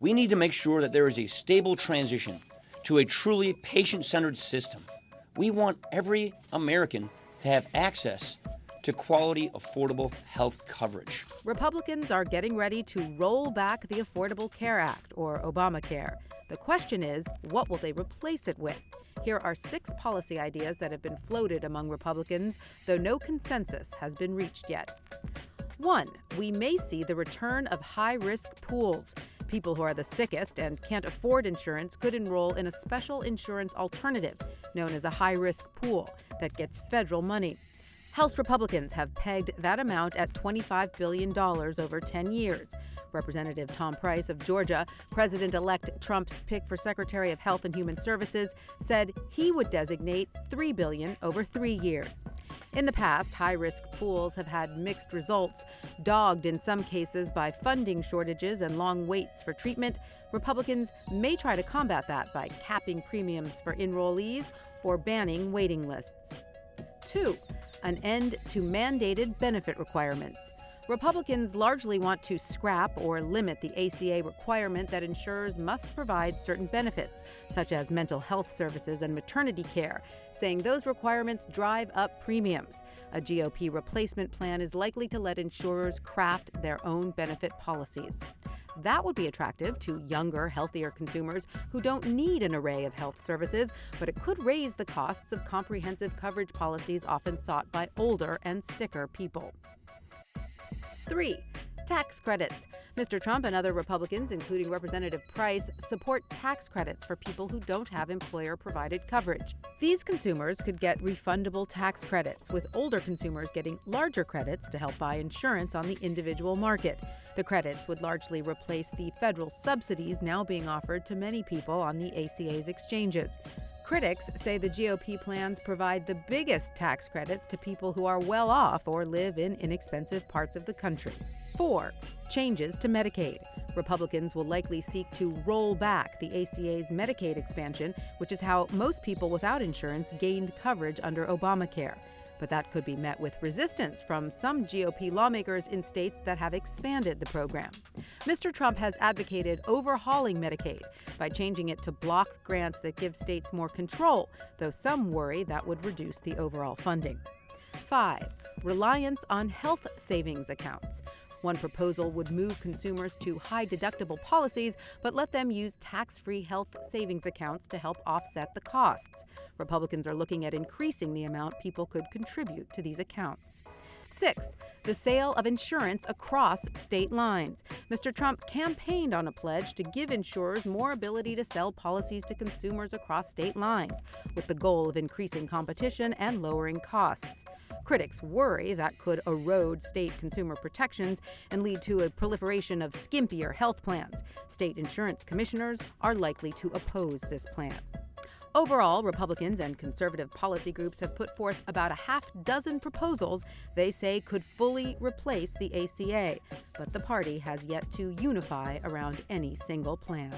We need to make sure that there is a stable transition to a truly patient-centered system. We want every American to have access to quality, affordable health coverage. Republicans are getting ready to roll back the Affordable Care Act, or Obamacare. The question is, what will they replace it with? Here are 6 policy ideas that have been floated among Republicans, though no consensus has been reached yet. 1. We may see the return of high-risk pools. People who are the sickest and can't afford insurance could enroll in a special insurance alternative, known as a high-risk pool, that gets federal money. House Republicans have pegged that amount at $25 billion over 10 years. Representative Tom Price of Georgia, President-elect Trump's pick for Secretary of Health and Human Services, said he would designate $3 billion over 3 years. In the past, high-risk pools have had mixed results. Dogged in some cases by funding shortages and long waits for treatment, Republicans may try to combat that by capping premiums for enrollees or banning waiting lists. 2. An end to mandated benefit requirements. Republicans largely want to scrap or limit the ACA requirement that insurers must provide certain benefits, such as mental health services and maternity care, saying those requirements drive up premiums. A GOP replacement plan is likely to let insurers craft their own benefit policies. That would be attractive to younger, healthier consumers who don't need an array of health services, but it could raise the costs of comprehensive coverage policies often sought by older and sicker people. 3. Tax credits. Mr. Trump and other Republicans, including Representative Price, support tax credits for people who don't have employer-provided coverage. These consumers could get refundable tax credits, with older consumers getting larger credits to help buy insurance on the individual market. The credits would largely replace the federal subsidies now being offered to many people on the ACA's exchanges. Critics say the GOP plans provide the biggest tax credits to people who are well off or live in inexpensive parts of the country. 4. Changes to Medicaid. Republicans will likely seek to roll back the ACA's Medicaid expansion, which is how most people without insurance gained coverage under Obamacare. But that could be met with resistance from some GOP lawmakers in states that have expanded the program. Mr. Trump has advocated overhauling Medicaid by changing it to block grants that give states more control, though some worry that would reduce the overall funding. 5. Reliance on health savings accounts. One proposal would move consumers to high-deductible policies, but let them use tax-free health savings accounts to help offset the costs. Republicans are looking at increasing the amount people could contribute to these accounts. 6. The sale of insurance across state lines. Mr. Trump campaigned on a pledge to give insurers more ability to sell policies to consumers across state lines, with the goal of increasing competition and lowering costs. Critics worry that could erode state consumer protections and lead to a proliferation of skimpier health plans. State insurance commissioners are likely to oppose this plan. Overall, Republicans and conservative policy groups have put forth about a half-dozen proposals they say could fully replace the ACA, but the party has yet to unify around any single plan.